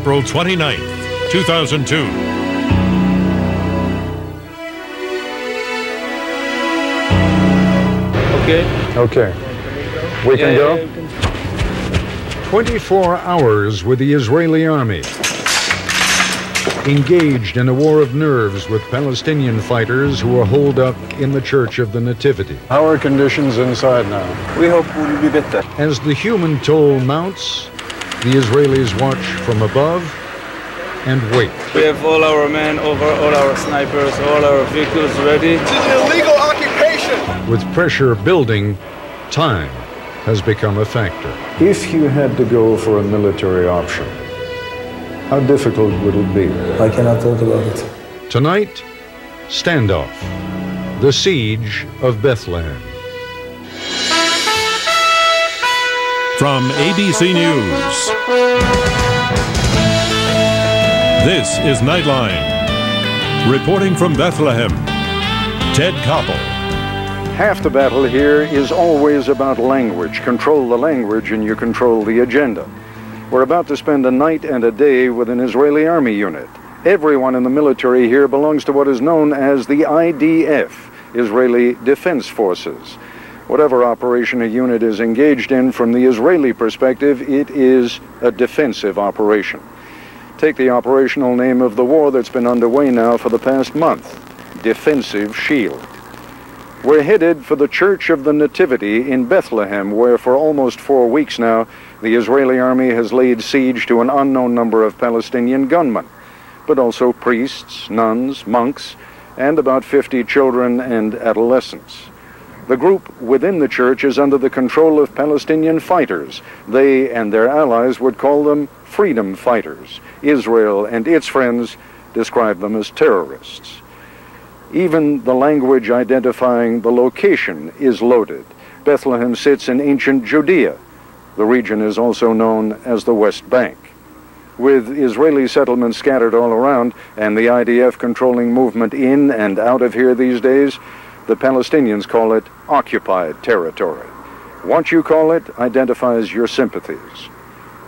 April 29th, 2002. Okay. We can go? 24 hours with the Israeli army, engaged in a war of nerves with Palestinian fighters who are holed up in the Church of the Nativity. How are conditions inside now? We hope we'll be better. As the human toll mounts, the Israelis watch from above and wait. We have all our men over, all our snipers, all our vehicles ready. It's an illegal occupation! With pressure building, time has become a factor. If you had to go for a military option, how difficult would it be? I cannot talk about it. Tonight, standoff, the siege of Bethlehem. From ABC News, this is Nightline. Reporting from Bethlehem, Ted Koppel. Half the battle here is always about language. Control the language and you control the agenda. We're about to spend a night and a day with an Israeli army unit. Everyone in the military here belongs to what is known as the IDF, Israeli Defense Forces. Whatever operation a unit is engaged in, from the Israeli perspective, it is a defensive operation. Take the operational name of the war that's been underway now for the past month, Defensive Shield. We're headed for the Church of the Nativity in Bethlehem, where for almost 4 weeks now, the Israeli army has laid siege to an unknown number of Palestinian gunmen, but also priests, nuns, monks, and about 50 children and adolescents. The group within the church is under the control of Palestinian fighters. They and their allies would call them freedom fighters. Israel and its friends describe them as terrorists. Even the language identifying the location is loaded. Bethlehem sits in ancient Judea. The region is also known as the West Bank. With Israeli settlements scattered all around and the IDF controlling movement in and out of here these days, the Palestinians call it occupied territory. What you call it identifies your sympathies.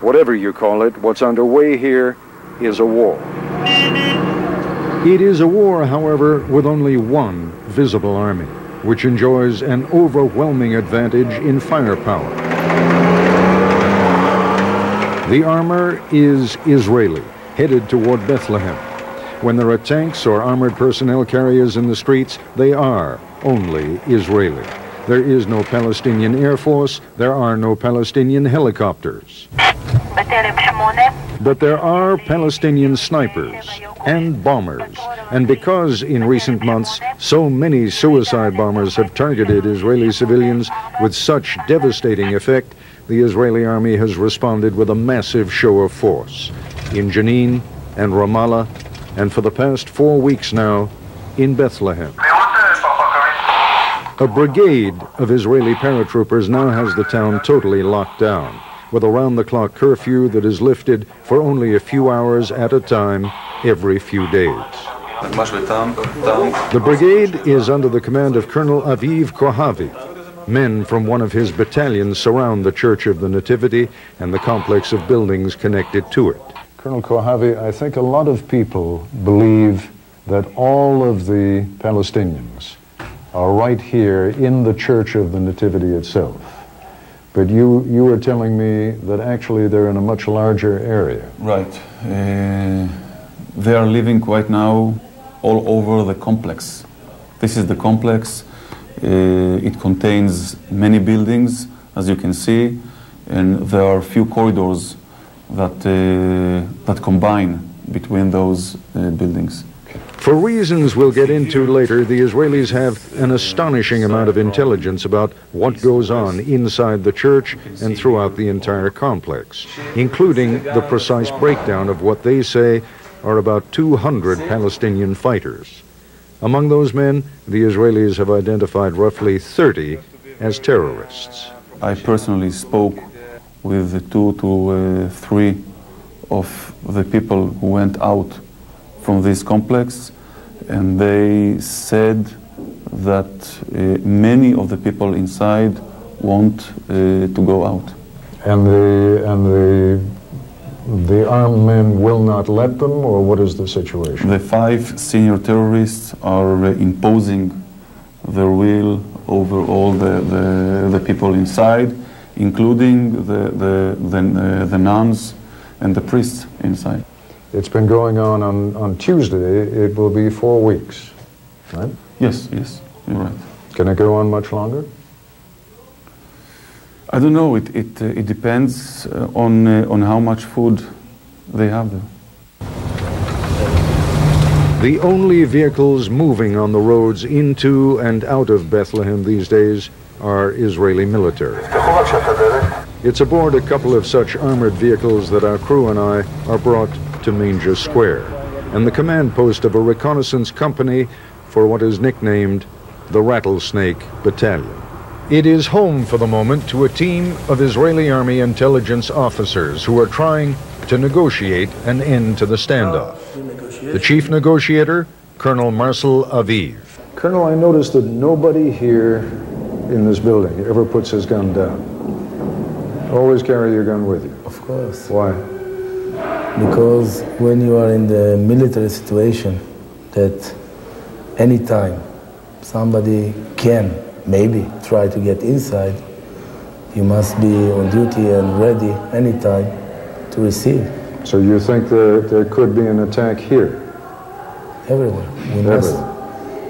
Whatever you call it, what's underway here is a war. It is a war, however, with only one visible army, which enjoys an overwhelming advantage in firepower. The armor is Israeli, headed toward Bethlehem. When there are tanks or armored personnel carriers in the streets, they are only Israeli. There is no Palestinian Air Force, there are no Palestinian helicopters. But there are Palestinian snipers and bombers. And because in recent months so many suicide bombers have targeted Israeli civilians with such devastating effect, the Israeli army has responded with a massive show of force in Jenin and Ramallah, and for the past 4 weeks now, in Bethlehem. A brigade of Israeli paratroopers now has the town totally locked down, with a round-the-clock curfew that is lifted for only a few hours at a time every few days. The brigade is under the command of Colonel Aviv Kohavi. Men from one of his battalions surround the Church of the Nativity and the complex of buildings connected to it. Colonel Kohavi, I think a lot of people believe that all of the Palestinians are right here in the Church of the Nativity itself. But you were telling me that actually they're in a much larger area. Right. They are living right now all over the complex. This is the complex. It contains many buildings, as you can see, and there are a few corridors that combine between those buildings. For reasons we'll get into later, the Israelis have an astonishing amount of intelligence about what goes on inside the church and throughout the entire complex, including the precise breakdown of what they say are about 200 Palestinian fighters. Among those men, the Israelis have identified roughly 30 as terrorists. I personally spoke with 2 to 3 of the people who went out from this complex, and they said that many of the people inside want to go out. And the The armed men will not let them, or what is the situation? The 5 senior terrorists are imposing their will over all the people inside, including the nuns and the priests inside. It's been going on Tuesday. It will be 4 weeks, right? Yes, you're right. Can it go on much longer? I don't know. It depends on how much food they have there. The only vehicles moving on the roads into and out of Bethlehem these days are Israeli military. It's aboard a couple of such armored vehicles that our crew and I are brought to Manger Square, and the command post of a reconnaissance company for what is nicknamed the Rattlesnake Battalion. It is home for the moment to a team of Israeli Army intelligence officers who are trying to negotiate an end to the standoff. The chief negotiator, Colonel Marcel Aviv. Colonel, I noticed that nobody here in this building ever puts his gun down. Always carry your gun with you. Of course. Why? Because when you are in the military situation, that anytime somebody can maybe try to get inside, you must be on duty and ready anytime to receive. So you think that there could be an attack here? Everywhere.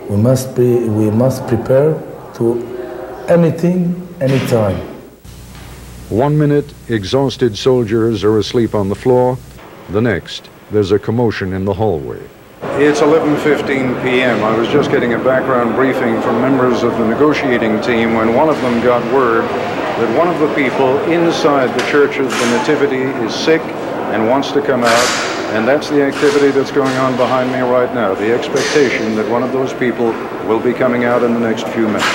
We must prepare to anything, anytime. 1 minute, exhausted soldiers are asleep on the floor. The next, there's a commotion in the hallway. It's 11:15 p.m. I was just getting a background briefing from members of the negotiating team when one of them got word that one of the people inside the Church of the Nativity is sick and wants to come out, and that's the activity that's going on behind me right now, the expectation that one of those people will be coming out in the next few minutes.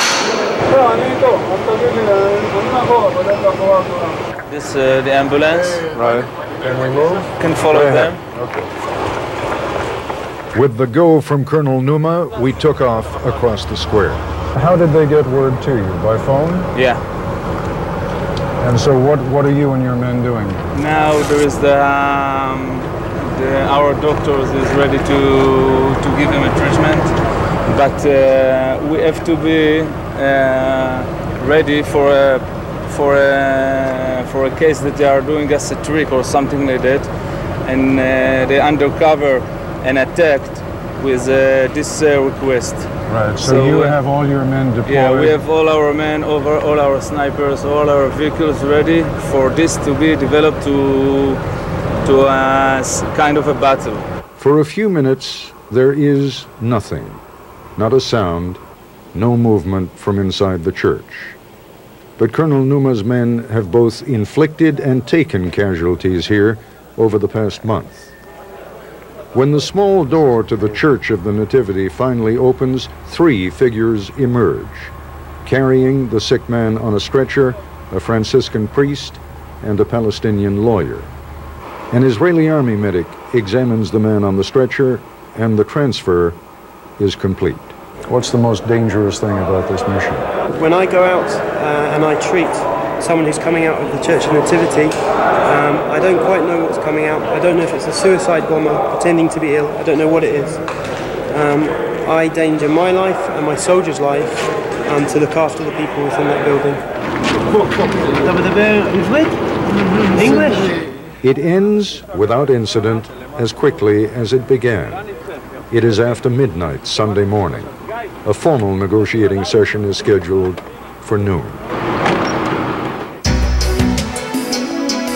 This the ambulance. Right. Can we move? Can follow them. Okay. With the go from Colonel Numa, we took off across the square. How did they get word to you? By phone? Yeah. And so what are you and your men doing? Now there is our doctors is ready to give him a treatment, but we have to be ready for a case that they are doing us a trick or something like that, and they undercover and attacked with this request. Right, so you have all your men deployed? Yeah, we have all our men over, all our snipers, all our vehicles ready for this to be developed to a kind of a battle. For a few minutes, there is nothing. Not a sound, no movement from inside the church. But Colonel Numa's men have both inflicted and taken casualties here over the past month. When the small door to the Church of the Nativity finally opens, 3 figures emerge, carrying the sick man on a stretcher, a Franciscan priest, and a Palestinian lawyer. An Israeli army medic examines the man on the stretcher, and the transfer is complete. What's the most dangerous thing about this mission? When I go out and I treat someone who's coming out of the Church of Nativity, I don't quite know what's coming out. I don't know if it's a suicide bomber pretending to be ill. I don't know what it is. I danger my life and my soldier's life to look after the people within that building. English? It ends without incident as quickly as it began. It is after midnight Sunday morning. A formal negotiating session is scheduled for noon.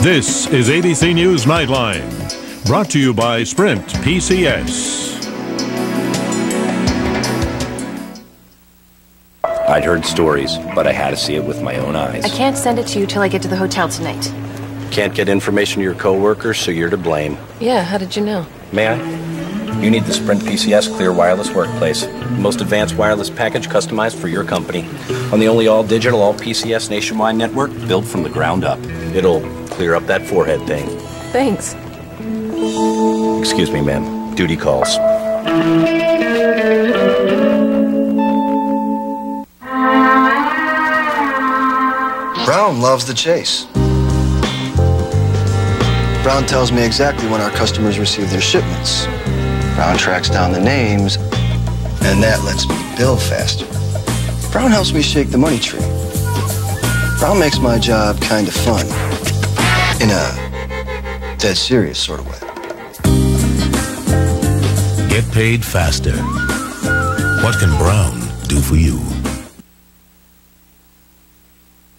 This is ABC News Nightline, brought to you by Sprint PCS. I'd heard stories, but I had to see it with my own eyes. I can't send it to you till I get to the hotel tonight. Can't get information to your coworkers, so you're to blame. Yeah, how did you know? May I? You need the Sprint PCS Clear Wireless Workplace. Most advanced wireless package customized for your company. On the only all-digital, all-PCS nationwide network built from the ground up. It'll clear up that forehead thing. Thanks. Excuse me, ma'am. Duty calls. Brown loves the chase. Brown tells me exactly when our customers receive their shipments. Brown tracks down the names, and that lets me bill faster. Brown helps me shake the money tree. Brown makes my job kind of fun, in a dead serious sort of way. Get paid faster. What can Brown do for you?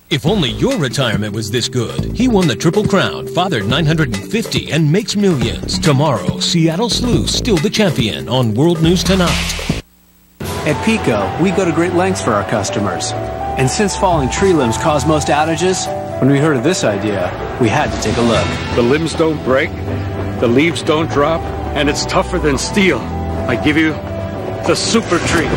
If only your retirement was this good. He won the Triple Crown, fathered 950, and makes millions. Tomorrow, Seattle Sleuth's still the champion on World News Tonight. At Pico, we go to great lengths for our customers. And since falling tree limbs cause most outages, when we heard of this idea, we had to take a look. The limbs don't break, the leaves don't drop, and it's tougher than steel. I give you the super tree.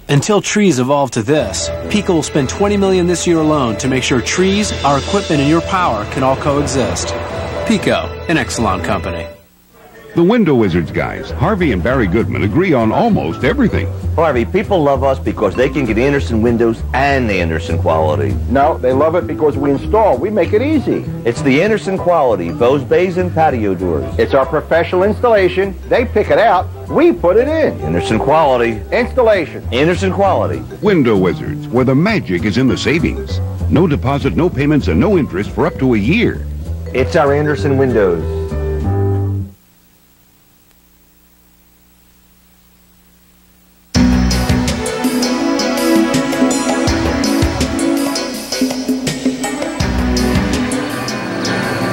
Until trees evolve to this, Pico will spend $20 million this year alone to make sure trees, our equipment, and your power can all coexist. Pico, an Exelon company. The Window Wizards guys, Harvey and Barry Goodman, agree on almost everything. Harvey, people love us because they can get Anderson windows and the Anderson quality. No, they love it because we install. We make it easy. It's the Anderson quality, those bays and patio doors. It's our professional installation. They pick it out. We put it in. Anderson quality. Installation. Anderson quality. Window Wizards, where the magic is in the savings. No deposit, no payments, and no interest for up to a year. It's our Anderson windows.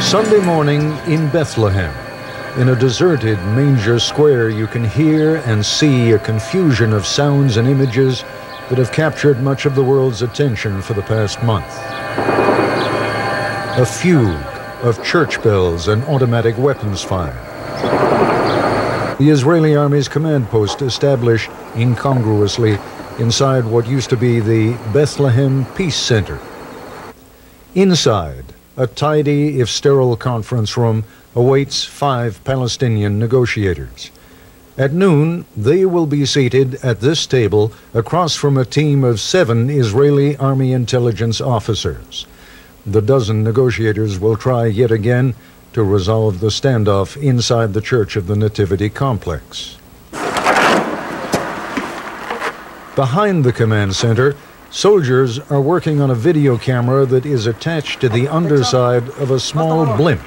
Sunday morning in Bethlehem. In a deserted manger square, you can hear and see a confusion of sounds and images that have captured much of the world's attention for the past month. A fugue of church bells and automatic weapons fire. The Israeli Army's command post established incongruously inside what used to be the Bethlehem Peace Center. Inside, a tidy, if sterile, conference room awaits 5 Palestinian negotiators. At noon, they will be seated at this table across from a team of 7 Israeli Army intelligence officers. The dozen negotiators will try yet again to resolve the standoff inside the Church of the Nativity complex. Behind the command center, soldiers are working on a video camera that is attached to the underside of a small blimp.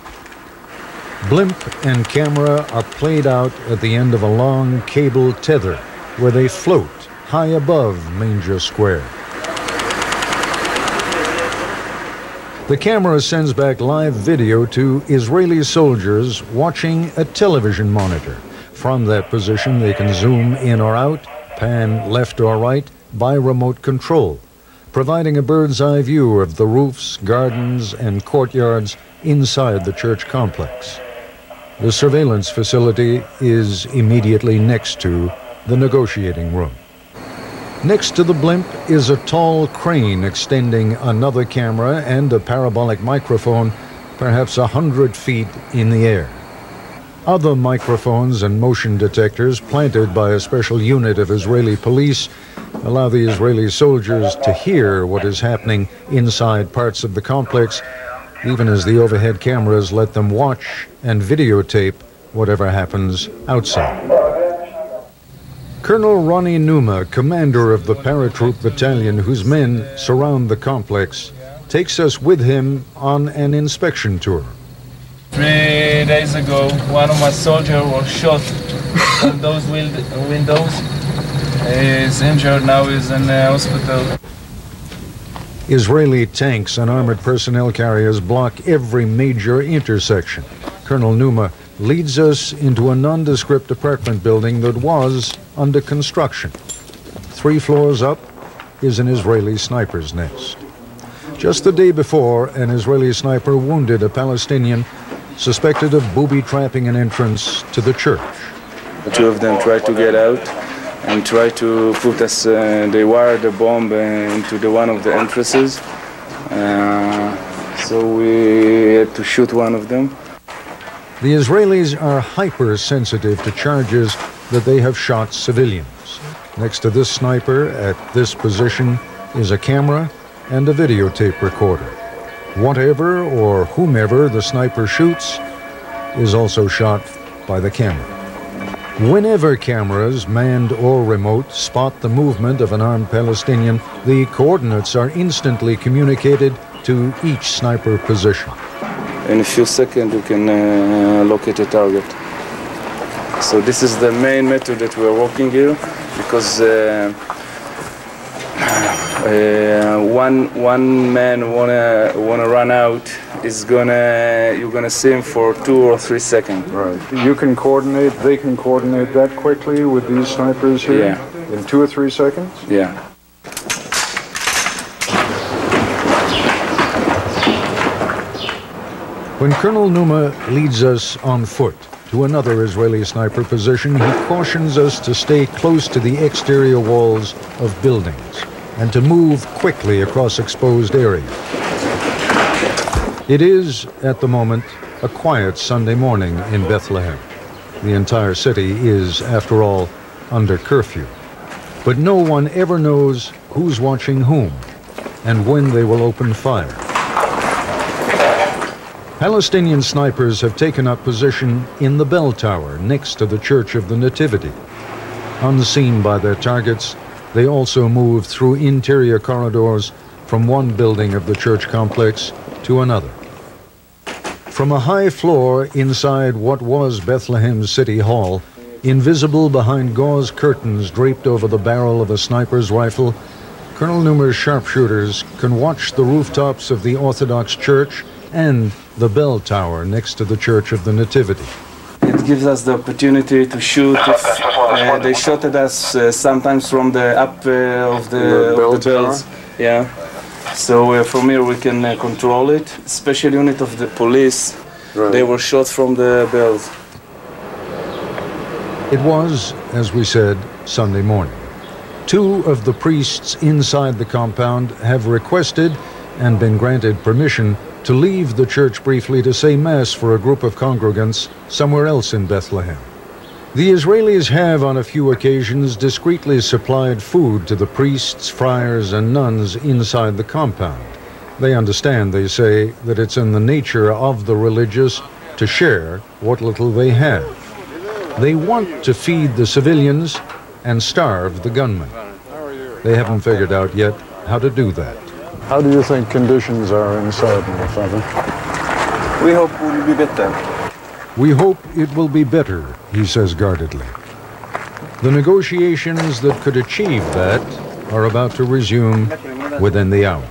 Blimp and camera are played out at the end of a long cable tether where they float high above Manger Square. The camera sends back live video to Israeli soldiers watching a television monitor. From that position, they can zoom in or out, pan left or right, by remote control, providing a bird's-eye view of the roofs, gardens, and courtyards inside the church complex. The surveillance facility is immediately next to the negotiating room. Next to the blimp is a tall crane extending another camera and a parabolic microphone, perhaps 100 feet in the air. Other microphones and motion detectors planted by a special unit of Israeli police allow the Israeli soldiers to hear what is happening inside parts of the complex, even as the overhead cameras let them watch and videotape whatever happens outside. Colonel Ronnie Numa, commander of the paratroop battalion whose men surround the complex, takes us with him on an inspection tour. 3 days ago, one of my soldiers was shot on those windows. He's injured now, he's in the hospital. Israeli tanks and armored personnel carriers block every major intersection. Colonel Numa leads us into a nondescript apartment building that was under construction. 3 floors up is an Israeli sniper's nest. Just the day before, an Israeli sniper wounded a Palestinian suspected of booby-trapping an entrance to the church. The 2 of them tried to get out and tried to put us, they wired a bomb into one of the entrances. So we had to shoot one of them. The Israelis are hypersensitive to charges that they have shot civilians. Next to this sniper, at this position, is a camera and a videotape recorder. Whatever or whomever the sniper shoots is also shot by the camera. Whenever cameras, manned or remote, spot the movement of an armed Palestinian, the coordinates are instantly communicated to each sniper position. In a few seconds we can locate a target. So this is the main method that we are working here, because one man wanna run out, you're gonna see him for 2 or 3 seconds. Right. You can coordinate. They can coordinate that quickly with these snipers here. Yeah. In 2 or 3 seconds. Yeah. When Colonel Numa leads us on foot to another Israeli sniper position, he cautions us to stay close to the exterior walls of buildings and to move quickly across exposed areas. It is, at the moment, a quiet Sunday morning in Bethlehem. The entire city is, after all, under curfew. But no one ever knows who's watching whom and when they will open fire. Palestinian snipers have taken up position in the bell tower next to the Church of the Nativity. Unseen by their targets, they also move through interior corridors from one building of the church complex to another. From a high floor inside what was Bethlehem's City Hall, invisible behind gauze curtains draped over the barrel of a sniper's rifle, Colonel Numa's sharpshooters can watch the rooftops of the Orthodox Church and the bell tower next to the Church of the Nativity. It gives us the opportunity to shoot. They shot at us sometimes from the up of the bells. Yeah. So from here we can control it. Special unit of the police, they were shot from the bells. It was, as we said, Sunday morning. 2 of the priests inside the compound have requested and been granted permission to leave the church briefly to say Mass for a group of congregants somewhere else in Bethlehem. The Israelis have on a few occasions discreetly supplied food to the priests, friars, and nuns inside the compound. They understand, they say, that it's in the nature of the religious to share what little they have. They want to feed the civilians and starve the gunmen. They haven't figured out yet how to do that. How do you think conditions are inside, my father? We hope it will be better. We hope it will be better, he says guardedly. The negotiations that could achieve that are about to resume within the hour.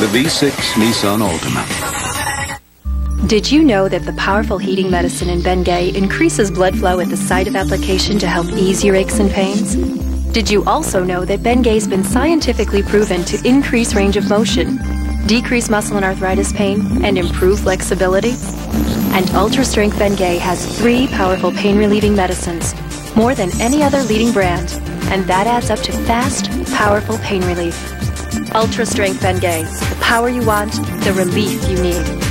The V6 Nissan Altima. Did you know that the powerful heating medicine in Bengay increases blood flow at the site of application to help ease your aches and pains? Did you also know that Bengay's been scientifically proven to increase range of motion, decrease muscle and arthritis pain, and improve flexibility? And Ultra Strength Bengay has 3 powerful pain-relieving medicines, more than any other leading brand, and that adds up to fast, powerful pain relief. Ultra Strength Bengay, the power you want, the relief you need.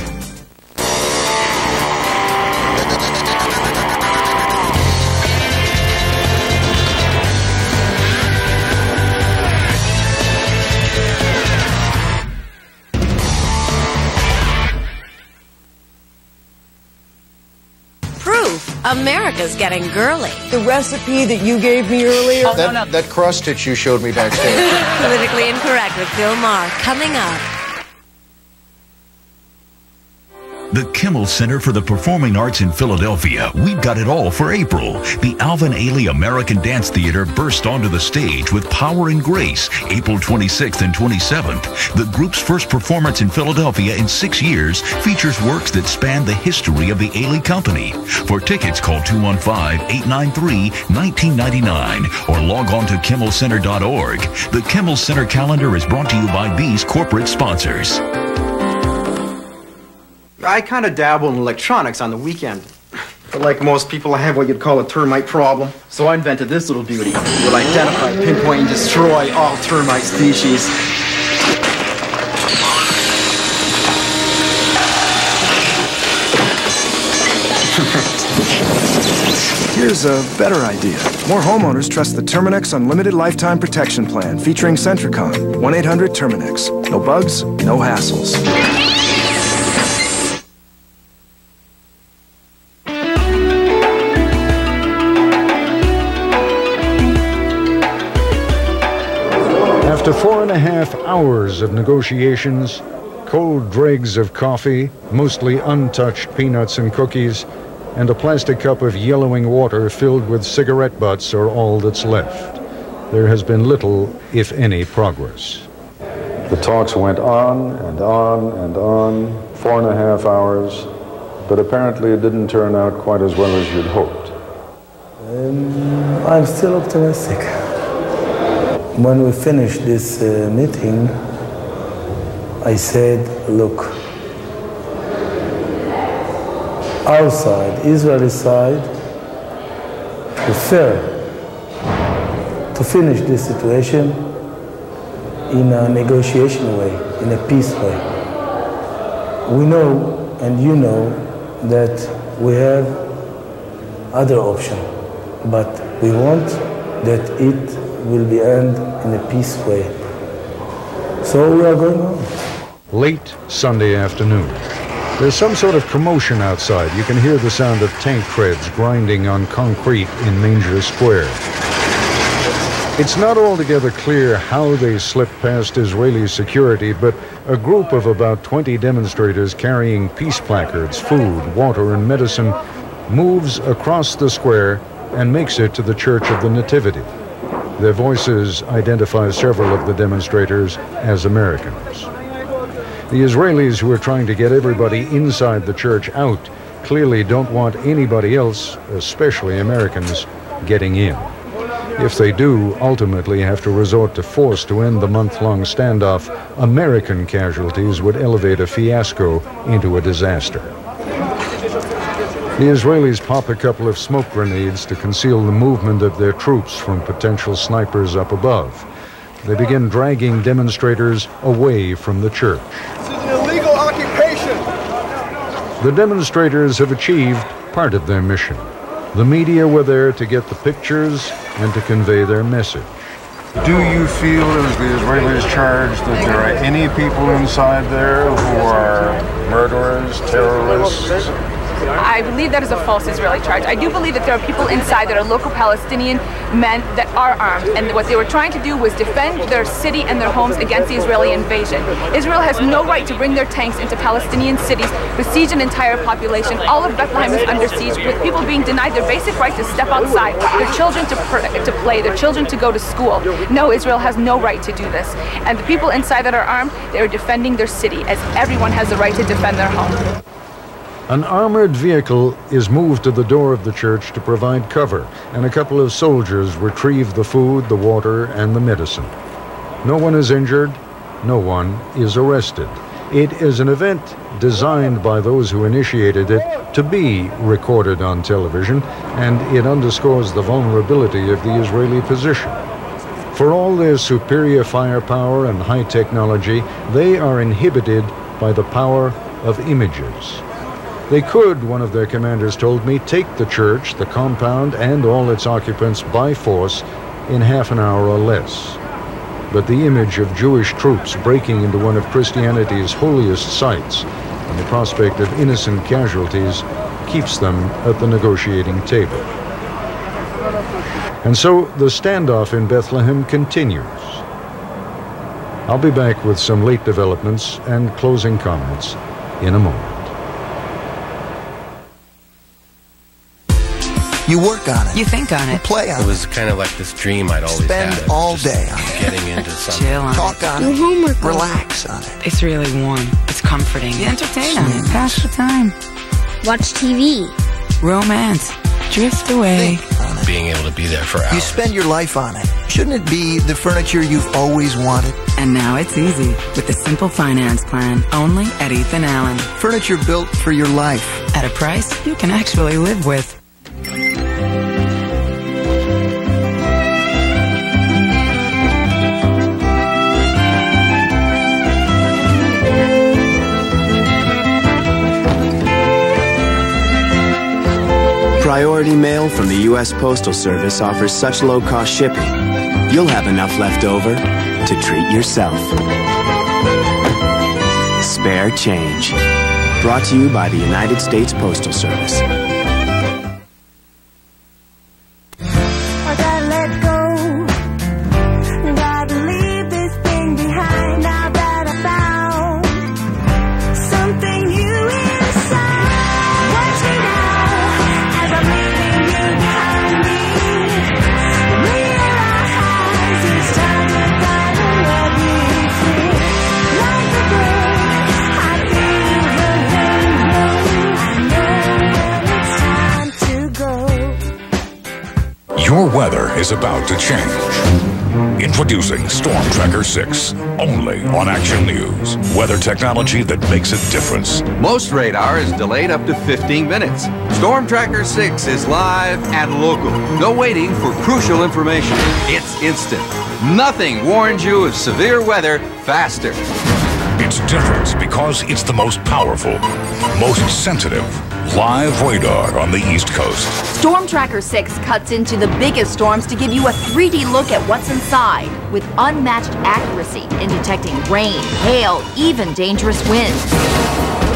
America's getting girly. The recipe that you gave me earlier? Oh, no. That cross stitch you showed me backstage. Politically Incorrect with Bill Maher coming up. The Kimmel Center for the Performing Arts in Philadelphia. We've got it all for April. The Alvin Ailey American Dance Theater burst onto the stage with Power and Grace, April 26th and 27th. The group's first performance in Philadelphia in 6 years features works that span the history of the Ailey Company. For tickets, call 215-893-1999 or log on to kimmelcenter.org. The Kimmel Center calendar is brought to you by these corporate sponsors. I kind of dabble in electronics on the weekend. But like most people, I have what you'd call a termite problem. So I invented this little beauty. It will identify, pinpoint, and destroy all termite species. Here's a better idea. More homeowners trust the Terminex Unlimited Lifetime Protection Plan featuring Centricon. 1-800-Terminex. No bugs, no hassles. After 4.5 hours of negotiations, cold dregs of coffee, mostly untouched peanuts and cookies, and a plastic cup of yellowing water filled with cigarette butts are all that's left. There has been little, if any, progress. The talks went on and on and on, 4.5 hours, but apparently it didn't turn out quite as well as you'd hoped. I'm still optimistic. When we finished this meeting, I said, look, our side, Israeli side, prefer to finish this situation in a negotiation way, in a peace way. We know, and you know, that we have other option, but we want that it will be end in a peace way. So we are going on. Late Sunday afternoon. There's some sort of commotion outside. You can hear the sound of tank treads grinding on concrete in Manger Square. It's not altogether clear how they slipped past Israeli security, but a group of about 20 demonstrators carrying peace placards, food, water, and medicine moves across the square and makes it to the Church of the Nativity. Their voices identify several of the demonstrators as Americans. The Israelis who are trying to get everybody inside the church out clearly don't want anybody else, especially Americans, getting in. If they do ultimately have to resort to force to end the month-long standoff, American casualties would elevate a fiasco into a disaster. The Israelis pop a couple of smoke grenades to conceal the movement of their troops from potential snipers up above. They begin dragging demonstrators away from the church. This is an illegal occupation. The demonstrators have achieved part of their mission. The media were there to get the pictures and to convey their message. Do you feel, as the Israelis charge, that there are any people inside there who are murderers, terrorists? I believe that is a false Israeli charge. I do believe that there are people inside that are local Palestinian men that are armed, and what they were trying to do was defend their city and their homes against the Israeli invasion. Israel has no right to bring their tanks into Palestinian cities, besiege an entire population. All of Bethlehem is under siege, with people being denied their basic right to step outside, their children to play, their children to go to school. No, Israel has no right to do this. And the people inside that are armed, they are defending their city, as everyone has the right to defend their home. An armored vehicle is moved to the door of the church to provide cover, and a couple of soldiers retrieve the food, the water, and the medicine. No one is injured, no one is arrested. It is an event designed by those who initiated it to be recorded on television, and it underscores the vulnerability of the Israeli position. For all their superior firepower and high technology, they are inhibited by the power of images. They could, one of their commanders told me, take the church, the compound, and all its occupants by force in half an hour or less. But the image of Jewish troops breaking into one of Christianity's holiest sites and the prospect of innocent casualties keeps them at the negotiating table. And so the standoff in Bethlehem continues. I'll be back with some late developments and closing comments in a moment. You work on it. You think on it. You play on it. It was kind of like this dream I'd always had. Spend all day on it. Getting into something. Chill on Talk it. on Do it. homework. Relax on it. It's really warm. It's comforting. You entertain on it. Pass the time. Watch TV. Romance. Drift away. Being able to be there for hours. You spend your life on it. Shouldn't it be the furniture you've always wanted? And now it's easy with the Simple Finance Plan, only at Ethan Allen. Furniture built for your life. At a price you can actually live with. Priority mail from the U.S. Postal Service offers such low-cost shipping, you'll have enough left over to treat yourself. Spare change. Brought to you by the United States Postal Service. I gotta let go. Gotta leave this thing behind now that I found something new inside. Watch me now as I'm leaving you behind me. Realize it's time to finally let me free. Like a bird, I feel the wind blow. I know when it's time to go. Your weather is about to change. Introducing Storm Tracker 6, only on Action News. Weather technology that makes a difference. Most radar is delayed up to 15 minutes. Storm Tracker 6 is live and local. No waiting for crucial information. It's instant. Nothing warns you of severe weather faster. It's different because it's the most powerful, most sensitive live radar on the East Coast. Storm Tracker 6 cuts into the biggest storms to give you a 3D look at what's inside, with unmatched accuracy in detecting rain, hail, even dangerous winds.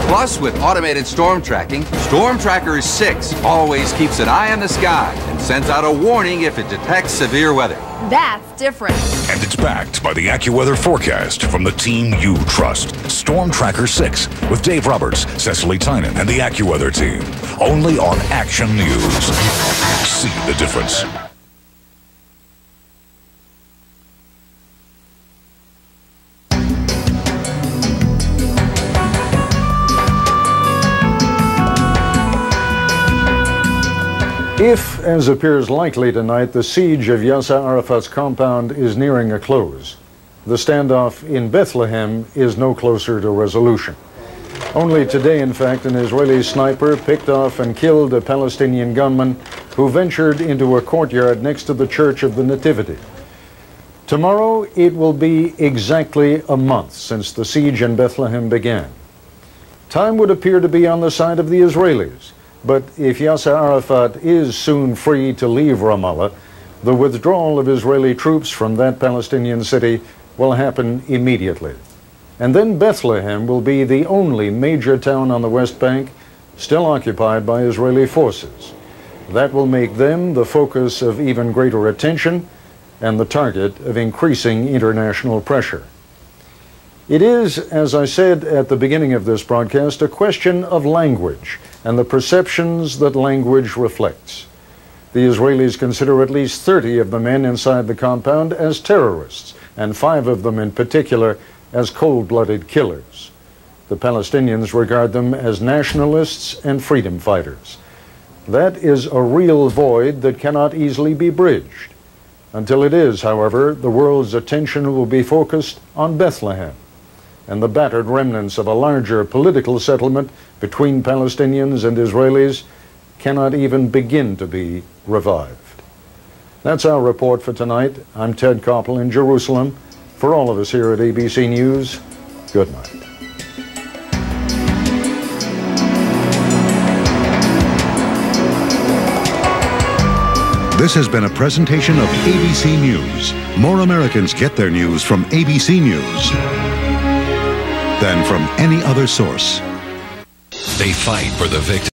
Plus, with automated storm tracking, Storm Tracker 6 always keeps an eye on the sky and sends out a warning if it detects severe weather. That's different. And it's backed by the AccuWeather forecast from the team you trust. Storm Tracker 6 with Dave Roberts, Cecily Tynan, and the AccuWeather team. Only on Action News. See the difference. If, as appears likely tonight, the siege of Yasser Arafat's compound is nearing a close, the standoff in Bethlehem is no closer to resolution. Only today, in fact, an Israeli sniper picked off and killed a Palestinian gunman who ventured into a courtyard next to the Church of the Nativity. Tomorrow, it will be exactly a month since the siege in Bethlehem began. Time would appear to be on the side of the Israelis. But if Yasser Arafat is soon free to leave Ramallah, the withdrawal of Israeli troops from that Palestinian city will happen immediately. And then Bethlehem will be the only major town on the West Bank still occupied by Israeli forces. That will make them the focus of even greater attention and the target of increasing international pressure. It is, as I said at the beginning of this broadcast, a question of language and the perceptions that language reflects. The Israelis consider at least 30 of the men inside the compound as terrorists, and 5 of them in particular as cold-blooded killers. The Palestinians regard them as nationalists and freedom fighters. That is a real void that cannot easily be bridged. Until it is, however, the world's attention will be focused on Bethlehem and the battered remnants of a larger political settlement between Palestinians and Israelis cannot even begin to be revived. That's our report for tonight. I'm Ted Koppel in Jerusalem. For all of us here at ABC News, good night. This has been a presentation of ABC News. More Americans get their news from ABC News than from any other source. They fight for the victim.